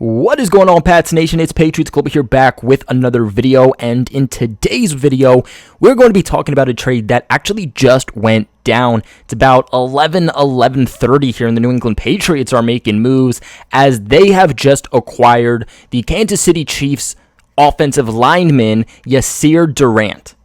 What is going on, Pats Nation? It's Patriots Global here, back with another video, and in today's video, we're going to be talking about a trade that actually just went down. It's about 11:30 here, and the New England Patriots are making moves as they have just acquired the Kansas City Chiefs offensive lineman Yasir Durant.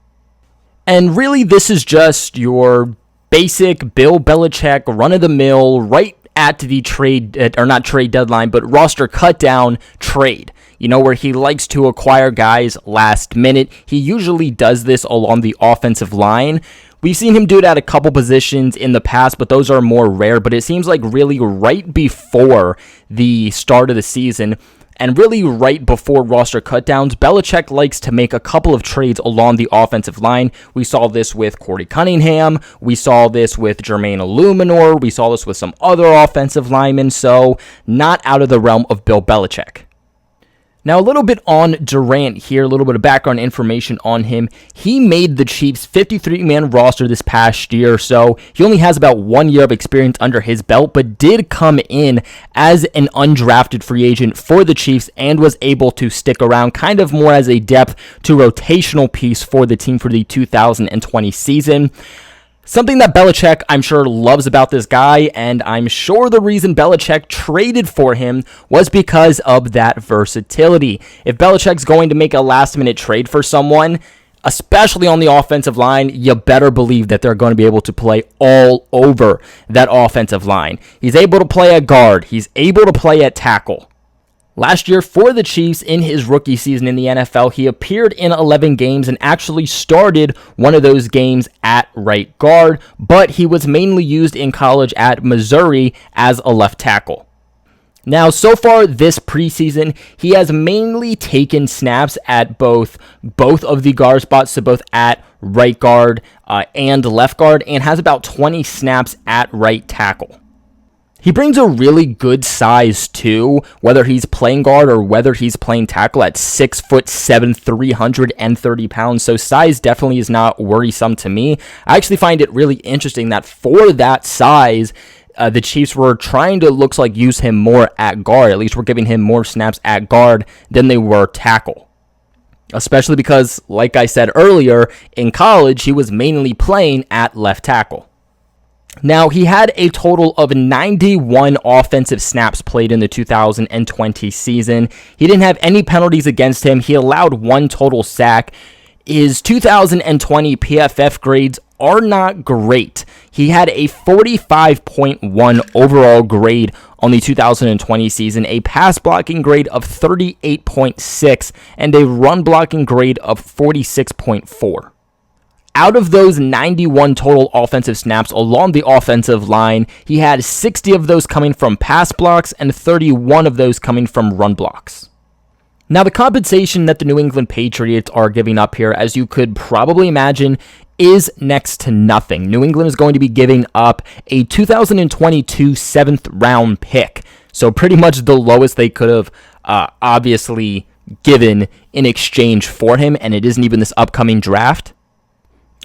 And really, this is just your basic Bill Belichick run-of-the-mill, right at the trade, or not trade deadline, but roster cut down trade, where he likes to acquire guys last minute. He usually does this along the offensive line. We've seen him do it at a couple positions in the past, but those are more rare. But it seems like really right before the start of the season, and really right before roster cutdowns, Belichick likes to make a couple of trades along the offensive line. We saw this with Corey Cunningham. We saw this with Jermaine Illuminor. We saw this with some other offensive linemen. So not out of the realm of Bill Belichick. Now, a little bit on Durant here, a little bit of background information on him. He made the Chiefs' 53-man roster this past year, so he only has about 1 year of experience under his belt, but did come in as an undrafted free agent for the Chiefs and was able to stick around kind of more as a depth to rotational piece for the team for the 2020 season. Something that Belichick, I'm sure, loves about this guy, and I'm sure the reason Belichick traded for him was because of that versatility. If Belichick's going to make a last-minute trade for someone, especially on the offensive line, you better believe that they're going to be able to play all over that offensive line. He's able to play at guard. He's able to play at tackle. Last year for the Chiefs in his rookie season in the NFL, he appeared in 11 games and actually started one of those games at right guard, but he was mainly used in college at Missouri as a left tackle. Now, so far this preseason, he has mainly taken snaps at both of the guard spots, so both at right guard and left guard, and has about 20 snaps at right tackle. He brings a really good size too, whether he's playing guard or whether he's playing tackle at 6'7", 330 pounds. So size definitely is not worrisome to me. I actually find it really interesting that for that size, the Chiefs were trying to, looks like, use him more at guard. At least we're giving him more snaps at guard than they were tackle. Especially because, like I said earlier, in college, he was mainly playing at left tackle. Now, he had a total of 91 offensive snaps played in the 2020 season. He didn't have any penalties against him. He allowed one total sack. His 2020 PFF grades are not great. He had a 45.1 overall grade on the 2020 season, a pass blocking grade of 38.6, and a run blocking grade of 46.4. Out of those 91 total offensive snaps along the offensive line, he had 60 of those coming from pass blocks and 31 of those coming from run blocks. Now, the compensation that the New England Patriots are giving up here, as you could probably imagine, is next to nothing. New England is going to be giving up a 2022 7th-round pick, so pretty much the lowest they could have obviously given in exchange for him, and it isn't even this upcoming draft.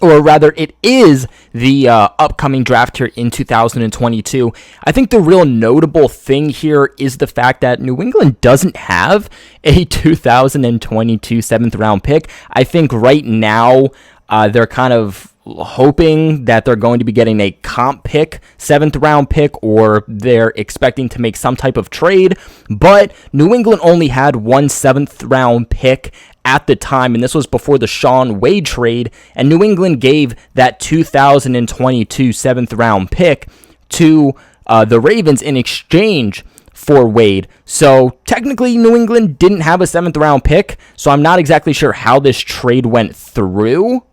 Or rather, it is the upcoming draft here in 2022. I think the real notable thing here is the fact that New England doesn't have a 2022 7th-round pick. I think right now they're kind of hoping that they're going to be getting a comp pick, 7th-round pick, or they're expecting to make some type of trade. But New England only had one 7th-round pick at the time, and this was before the Sean Wade trade, and New England gave that 2022 7th-round pick to the Ravens in exchange for Wade. So technically, New England didn't have a 7th-round pick, so I'm not exactly sure how this trade went through,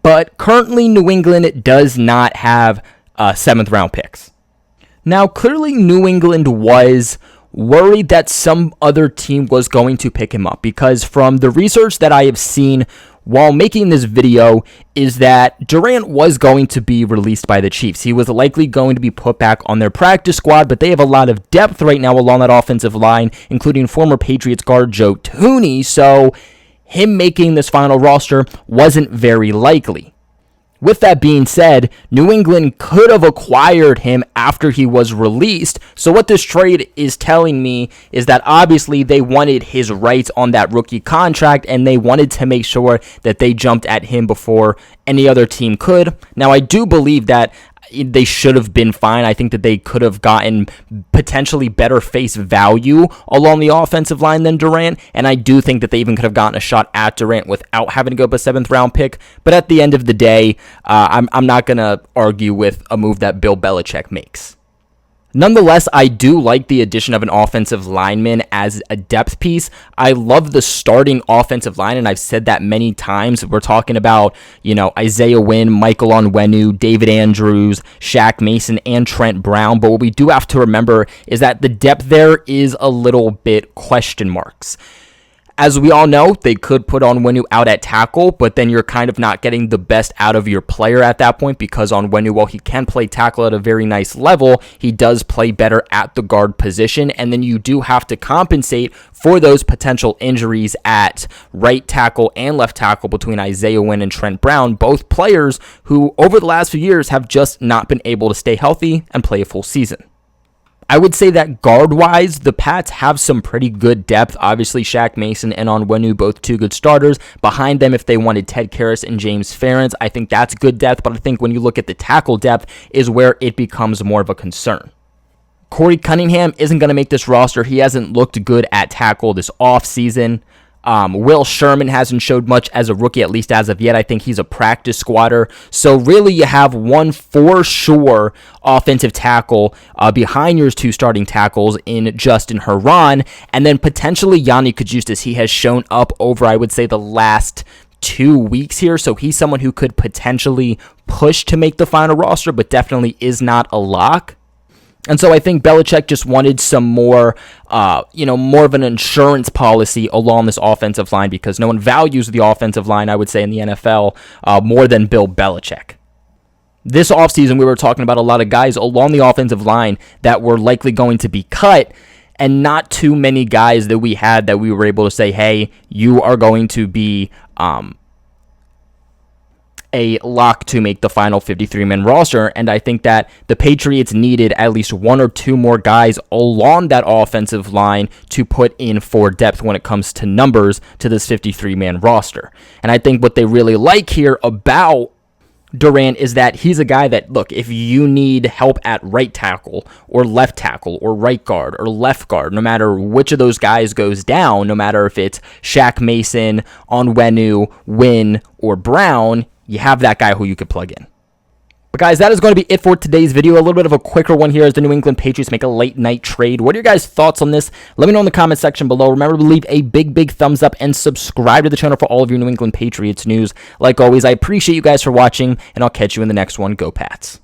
but currently New England does not have 7th-round picks. Now, clearly New England was worried that some other team was going to pick him up, because from the research that I have seen while making this video is that Durant was going to be released by the Chiefs. He was likely going to be put back on their practice squad, but they have a lot of depth right now along that offensive line, including former Patriots guard Joe Thuney, so him making this final roster wasn't very likely. With that being said, New England could have acquired him after he was released. So what this trade is telling me is that obviously they wanted his rights on that rookie contract, and they wanted to make sure that they jumped at him before any other team could. Now, I do believe that they should have been fine. I think that they could have gotten potentially better face value along the offensive line than Durant, and I do think that they even could have gotten a shot at Durant without having to go up a 7th round pick. But at the end of the day, I'm not going to argue with a move that Bill Belichick makes. Nonetheless, I do like the addition of an offensive lineman as a depth piece. I love the starting offensive line, and I've said that many times. We're talking about, Isaiah Wynn, Michael Onwenu, David Andrews, Shaq Mason, and Trent Brown. But what we do have to remember is that the depth there is a little bit question marks. As we all know, they could put Onwenu out at tackle, but then you're kind of not getting the best out of your player at that point, because Onwenu, while he can play tackle at a very nice level, he does play better at the guard position, and then you do have to compensate for those potential injuries at right tackle and left tackle between Isaiah Wynn and Trent Brown, both players who over the last few years have just not been able to stay healthy and play a full season. I would say that guard-wise, the Pats have some pretty good depth. Obviously, Shaq Mason and Onwenu, both two good starters. Behind them, if they wanted Ted Karras and James Ferentz, I think that's good depth. But I think when you look at the tackle depth is where it becomes more of a concern. Corey Cunningham isn't going to make this roster. He hasn't looked good at tackle this offseason. Will Sherman hasn't showed much as a rookie, at least as of yet. I think he's a practice squatter. So really you have one for sure offensive tackle behind your two starting tackles in Justin Herron, and then potentially Yanni Kajustis. He has shown up over, I would say, the last 2 weeks here, so he's someone who could potentially push to make the final roster, but definitely is not a lock. And so I think Belichick just wanted some more, more of an insurance policy along this offensive line, because no one values the offensive line, I would say, in the NFL more than Bill Belichick. This offseason, we were talking about a lot of guys along the offensive line that were likely going to be cut, and not too many guys that we had that we were able to say, hey, you are going to be a lock to make the final 53-man roster. And I think that the Patriots needed at least one or two more guys along that offensive line to put in for depth when it comes to numbers to this 53-man roster. And I think what they really like here about Durant is that he's a guy that, look, if you need help at right tackle or left tackle or right guard or left guard, no matter which of those guys goes down, no matter if it's Shaq Mason, Onwenu, Wynn, or Brown, you have that guy who you could plug in. But guys, that is going to be it for today's video. A little bit of a quicker one here as the New England Patriots make a late night trade. What are your guys' thoughts on this? Let me know in the comment section below. Remember to leave a big thumbs up and subscribe to the channel for all of your New England Patriots news. Like always, I appreciate you guys for watching, and I'll catch you in the next one. Go Pats.